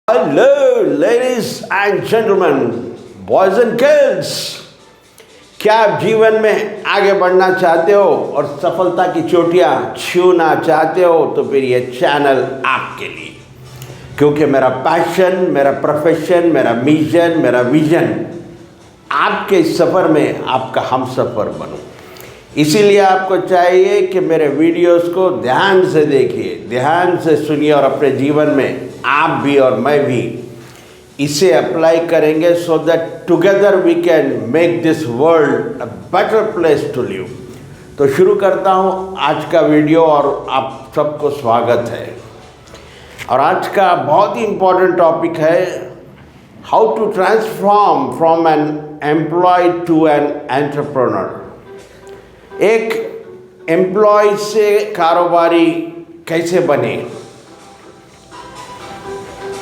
Hello, ladies and gentlemen, boys and girls. क्या आप जीवन में आगे बढ़ना चाहते हो और सफलता की चोटियां छूना चाहते हो तो फिर ये चैनल आपके लिए, क्योंकि मेरा पैशन, मेरा प्रोफेशन, मेरा मिशन, मेरा विजन आपके इस सफ़र में आपका हम सफ़र बनूं। इसीलिए आपको चाहिए कि मेरे वीडियोस को ध्यान से देखिए, ध्यान से सुनिए और अपने जीवन में आप भी और मैं भी इसे अप्लाई करेंगे so that together we can make this world a better place to live. तो शुरू करता हूँ आज का वीडियो और आप सबको स्वागत है। और आज का बहुत ही इम्पोर्टेंट टॉपिक है how to transform from an employ to an entrepreneur. एक एम्प्लॉय से कारोबारी कैसे बने,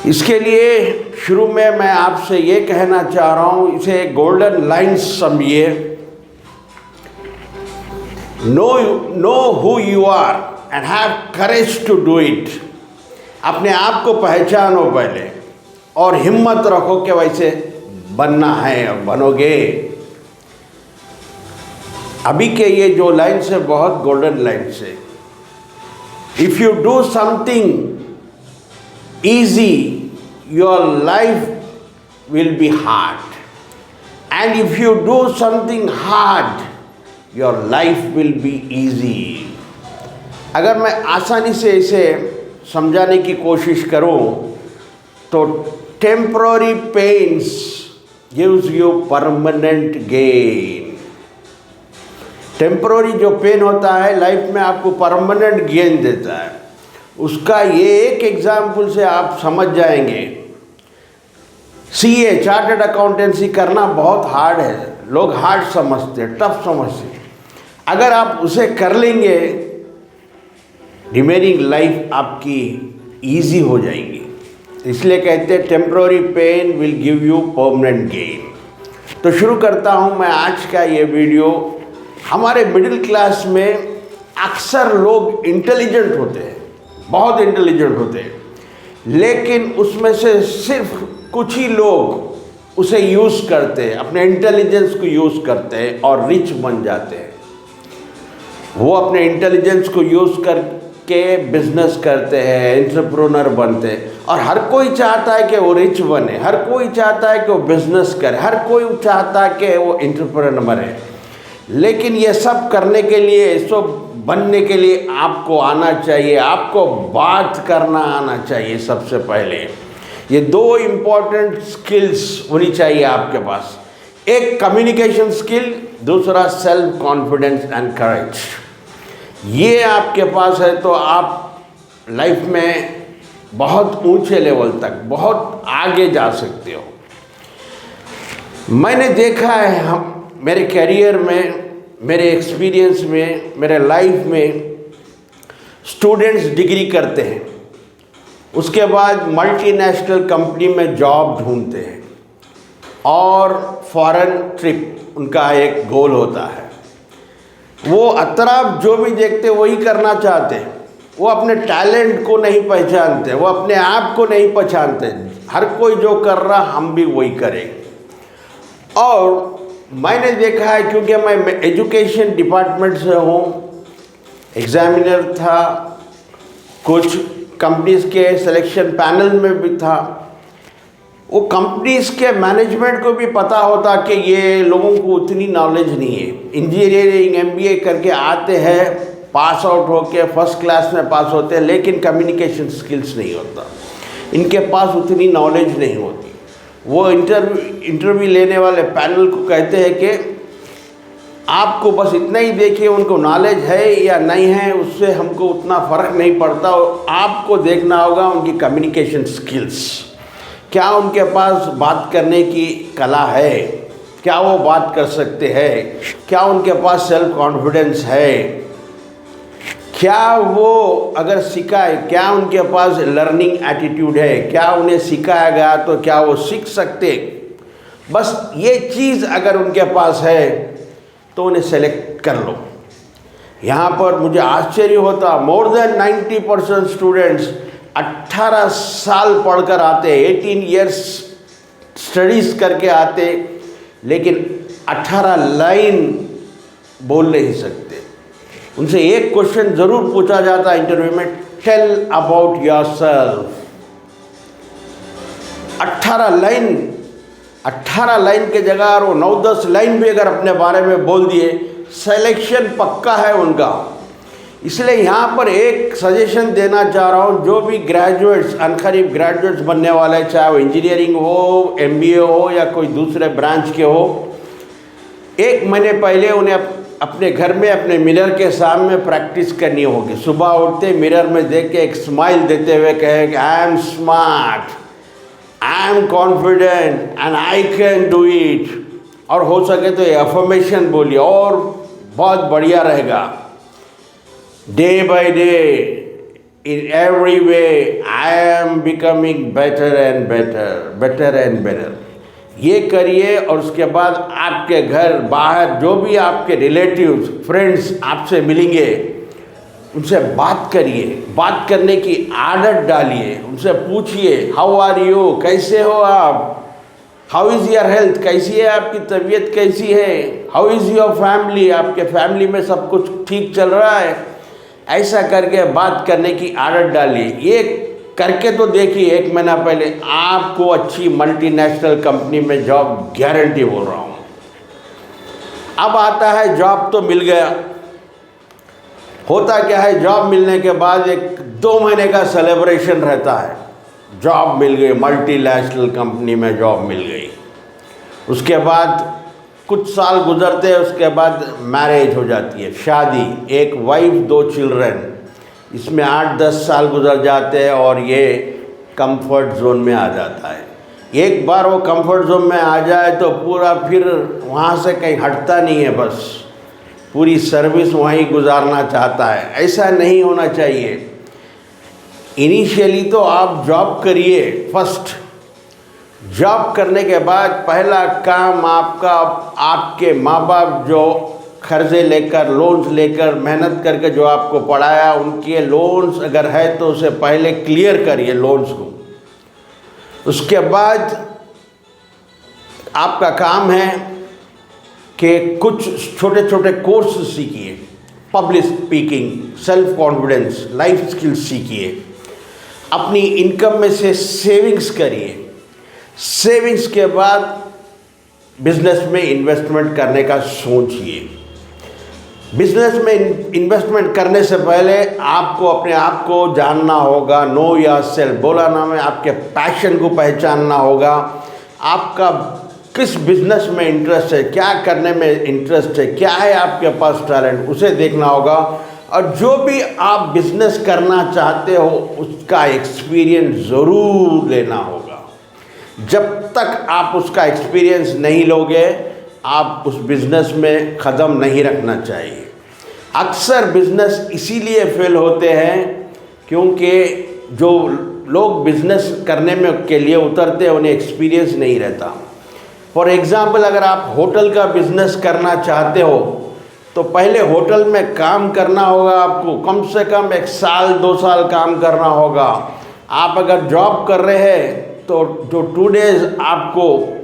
इसके लिए शुरू में मैं आपसे ये कहना चाह रहा हूँ, इसे गोल्डन लाइन्स समझिए। Know who you are and have courage to do it. अपने आप को पहचानो पहले और हिम्मत रखो कि वैसे बनना है और बनोगे। अभी के ये जो लाइन्स है बहुत गोल्डन लाइन्स है। If you do something easy, your life will be hard, and if you do something hard, your life will be easy. अगर मैं आसानी से इसे समझाने की कोशिश करूं तो temporary pains gives you permanent gain. Temporary जो पेन होता है लाइफ में आपको परमानेंट गेन देता है। उसका ये एक एग्जाम्पल से आप समझ जाएंगे। सीए चार्टर्ड अकाउंटेंसी करना बहुत हार्ड है, लोग हार्ड समझते हैं, टफ समझते हैं। अगर आप उसे कर लेंगे रिमेनिंग लाइफ आपकी इजी हो जाएगी। इसलिए कहते हैं temporary pain will give you permanent gain. तो शुरू करता हूँ मैं आज का ये वीडियो। हमारे मिडिल क्लास में अक्सर लोग इंटेलिजेंट होते हैं, बहुत इंटेलिजेंट होते हैं, लेकिन उसमें से सिर्फ कुछ ही लोग उसे यूज़ करते हैं, अपने इंटेलिजेंस को यूज़ करते हैं और रिच बन जाते हैं। वो अपने इंटेलिजेंस को यूज़ करके बिजनेस करते हैं, एंटरप्रेन्योर बनते हैं। और हर कोई चाहता है कि वो रिच बने, हर कोई चाहता है कि वो बिजनेस करे, हर कोई चाहता है कि वो एंटरप्रेन्योर बने। लेकिन ये सब करने के लिए, सब बनने के लिए आपको आना चाहिए, आपको बात करना आना चाहिए। सबसे पहले ये दो इम्पॉर्टेंट स्किल्स होनी चाहिए आपके पास। एक कम्युनिकेशन स्किल, दूसरा सेल्फ कॉन्फिडेंस एंड करेज। ये आपके पास है तो आप लाइफ में बहुत ऊंचे लेवल तक, बहुत आगे जा सकते हो। मैंने देखा है, हम मेरे करियर में, मेरे एक्सपीरियंस में, मेरे लाइफ में स्टूडेंट्स डिग्री करते हैं, उसके बाद मल्टीनेशनल कंपनी में जॉब ढूंढते हैं और फॉरेन ट्रिप उनका एक गोल होता है। वो अतराफ जो भी देखते वही करना चाहते हैं। वो अपने टैलेंट को नहीं पहचानते, वो अपने आप को नहीं पहचानते। हर कोई जो कर रहा हम भी वही करें। और मैंने देखा है, क्योंकि मैं एजुकेशन डिपार्टमेंट से हूँ, एग्जामिनर था, कुछ कंपनीज़ के सिलेक्शन पैनल में भी था। वो कंपनीज़ के मैनेजमेंट को भी पता होता कि ये लोगों को उतनी नॉलेज नहीं है। इंजीनियरिंग एमबीए करके आते हैं, पास आउट होके फर्स्ट क्लास में पास होते हैं, लेकिन कम्युनिकेशन स्किल्स नहीं होता, इनके पास उतनी नॉलेज नहीं होती। वो इंटरव्यू लेने वाले पैनल को कहते हैं कि आपको बस इतना ही देखिए, उनको नॉलेज है या नहीं है उससे हमको उतना फ़र्क नहीं पड़ता। और आपको देखना होगा उनकी कम्युनिकेशन स्किल्स, क्या उनके पास बात करने की कला है, क्या वो बात कर सकते हैं, क्या उनके पास सेल्फ कॉन्फिडेंस है, क्या वो अगर सिखाए, क्या उनके पास लर्निंग एटीट्यूड है, क्या उन्हें सिखाया गया तो क्या वो सीख सकते। बस ये चीज़ अगर उनके पास है तो उन्हें सेलेक्ट कर लो। यहाँ पर मुझे आश्चर्य होता, मोर देन 90% स्टूडेंट्स 18 साल पढ़कर आते, 18 इयर्स स्टडीज़ करके आते, लेकिन 18 लाइन बोल नहीं सकते। उनसे एक क्वेश्चन ज़रूर पूछा जाता इंटरव्यू में, टेल अबाउट योरसेल्फ। 18 लाइन के जगह और वो 9-10 लाइन भी अगर अपने बारे में बोल दिए, सिलेक्शन पक्का है उनका। इसलिए यहाँ पर एक सजेशन देना चाह रहा हूँ, जो भी ग्रेजुएट्स, अनकरीब ग्रेजुएट्स बनने वाले, चाहे वो इंजीनियरिंग हो, MBA हो या कोई दूसरे ब्रांच के हो, 1 महीने पहले उन्हें अपने घर में अपने मिरर के सामने प्रैक्टिस करनी होगी। सुबह उठते मिरर में देख के एक स्माइल देते हुए कहें कि I am smart, I am confident and I can do it. और हो सके तो ये अफर्मेशन बोलिए और बहुत बढ़िया रहेगा। Day by day, in every way, I am becoming better and better, better and better. ये करिए और उसके बाद आपके घर बाहर जो भी आपके रिलेटिव्स, फ्रेंड्स आपसे मिलेंगे, उनसे बात करिए, बात करने की आदत डालिए, उनसे पूछिए हाउ आर यू, कैसे हो आप, हाउ इज़ योर हेल्थ, कैसी है आपकी तबीयत, कैसी है, हाउ इज़ योर फैमिली, आपके फैमिली में सब कुछ ठीक चल रहा है। ऐसा करके बात करने की आदत डालिए। ये करके तो देखिए, 1 महीना पहले आपको अच्छी मल्टीनेशनल कंपनी में जॉब गारंटी बोल रहा हूँ। अब आता है जॉब तो मिल गया, होता क्या है, जॉब मिलने के बाद 1-2 महीने का सेलिब्रेशन रहता है, जॉब मिल गई, मल्टीनेशनल कंपनी में जॉब मिल गई। उसके बाद कुछ साल गुजरते हैं, उसके बाद मैरिज हो जाती है, शादी, 1 वाइफ 2 चिल्ड्रन, इसमें 8-10 साल गुजर जाते हैं और ये कंफर्ट जोन में आ जाता है। एक बार वो कंफर्ट जोन में आ जाए तो पूरा फिर वहाँ से कहीं हटता नहीं है, बस पूरी सर्विस वहीं गुजारना चाहता है। ऐसा नहीं होना चाहिए। इनिशियली तो आप जॉब करिए, फर्स्ट जॉब करने के बाद पहला काम आपका, आपके माँ बाप जो कर्जे लेकर, लोन्स लेकर, मेहनत करके जो आपको पढ़ाया, उनके लोन्स अगर है तो उसे पहले क्लियर करिए लोन्स को। उसके बाद आपका काम है कि कुछ छोटे छोटे कोर्स सीखिए, public speaking, self confidence, life skills सीखिए। अपनी इनकम में से सेविंग्स करिए। सेविंग्स के बाद बिजनेस में इन्वेस्टमेंट करने का सोचिए। बिजनेस में इन्वेस्टमेंट करने से पहले आपको अपने आप को जानना होगा, नो योरसेल्फ, बोला ना मैं, आपके पैशन को पहचानना होगा। आपका किस बिजनेस में इंटरेस्ट है, क्या करने में इंटरेस्ट है, क्या है आपके पास टैलेंट, उसे देखना होगा। और जो भी आप बिजनेस करना चाहते हो उसका एक्सपीरियंस ज़रूर लेना होगा। जब तक आप उसका एक्सपीरियंस नहीं लोगे, आप उस बिज़नेस में कदम नहीं रखना चाहिए। अक्सर बिज़नेस इसीलिए फेल होते हैं क्योंकि जो लोग बिज़नेस करने में के लिए उतरते हैं उन्हें एक्सपीरियंस नहीं रहता। फॉर एग्ज़ाम्पल, अगर आप होटल का बिज़नेस करना चाहते हो तो पहले होटल में काम करना होगा, आपको कम से कम 1 साल 2 साल काम करना होगा। आप अगर जॉब कर रहे हैं तो जो 2 डेज़ आपको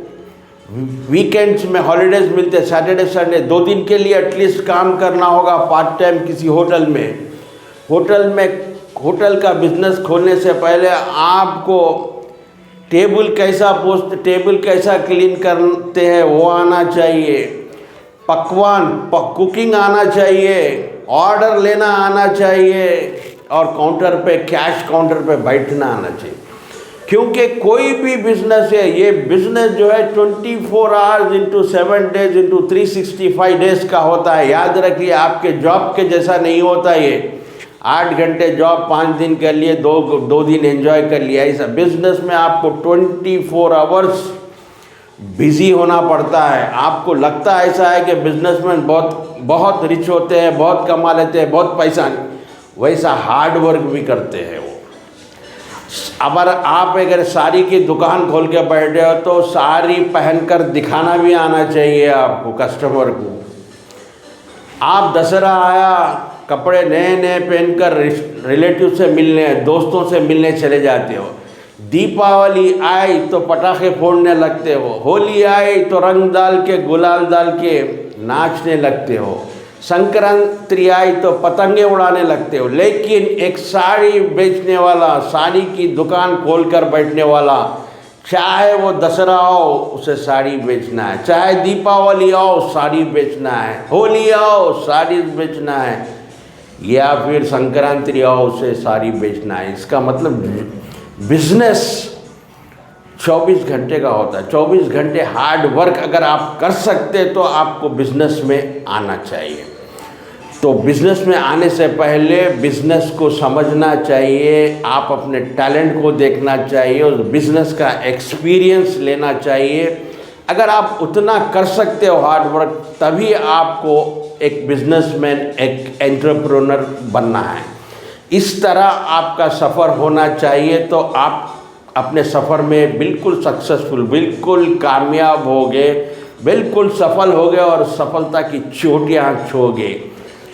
वीकेंड्स में हॉलीडेज़ मिलते हैं, सैटरडे संडे, 2 दिन के लिए एटलीस्ट काम करना होगा पार्ट टाइम किसी होटल में। होटल का बिज़नेस खोलने से पहले आपको टेबल कैसा क्लीन करते हैं वो आना चाहिए, कुकिंग आना चाहिए, ऑर्डर लेना आना चाहिए और काउंटर पे, कैश काउंटर पे बैठना आना चाहिए। क्योंकि कोई भी बिज़नेस है, ये बिज़नेस जो है 24 hours into 7 days into 365 days का होता है। याद रखिए, आपके जॉब के जैसा नहीं होता ये 8 घंटे जॉब 5 दिन कर लिए, 2 दिन एंजॉय कर लिया। ऐसा बिज़नेस में आपको 24 आवर्स बिज़ी होना पड़ता है। आपको लगता ऐसा है कि बिजनेसमैन बहुत रिच होते हैं, बहुत कमा लेते हैं, बहुत पैसा, वैसा हार्ड वर्क भी करते हैं वो। अगर साड़ी की दुकान खोल के बैठे हो तो साड़ी पहनकर दिखाना भी आना चाहिए आपको कस्टमर को। आप दशहरा आया, कपड़े नए नए पहनकर रिलेटिव से मिलने, दोस्तों से मिलने चले जाते हो। दीपावली आई तो पटाखे फोड़ने लगते हो। होली आई तो रंग डाल के, गुलाल डाल के नाचने लगते हो। संक्रांति आई तो पतंगे उड़ाने लगते हो। लेकिन एक साड़ी बेचने वाला, साड़ी की दुकान खोलकर बैठने वाला, चाहे वो दशहरा आओ उसे साड़ी बेचना है, चाहे दीपावली आओ साड़ी बेचना है, होली आओ साड़ी बेचना है, या फिर संक्रांति आओ उसे साड़ी बेचना है। इसका मतलब बिजनेस 24 घंटे का होता है। 24 घंटे हार्ड वर्क अगर आप कर सकते तो आपको बिजनेस में आना चाहिए। तो बिज़नेस में आने से पहले बिज़नेस को समझना चाहिए, आप अपने टैलेंट को देखना चाहिए, उस बिज़नेस का एक्सपीरियंस लेना चाहिए। अगर आप उतना कर सकते हो हार्ड वर्क, तभी आपको एक बिजनेसमैन, एक एंटरप्रेन्योर बनना है। इस तरह आपका सफ़र होना चाहिए, तो आप अपने सफ़र में बिल्कुल सक्सेसफुल, बिल्कुल कामयाब होगे, बिल्कुल सफल होगे और सफलता की चोटियाँ छूओगे।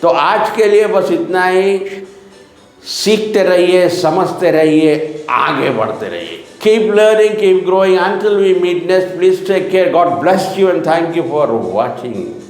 तो आज के लिए बस इतना ही। सीखते रहिए, समझते रहिए, आगे बढ़ते रहिए। Keep learning, keep growing until we meet next. Please take care. God bless you and thank you for watching.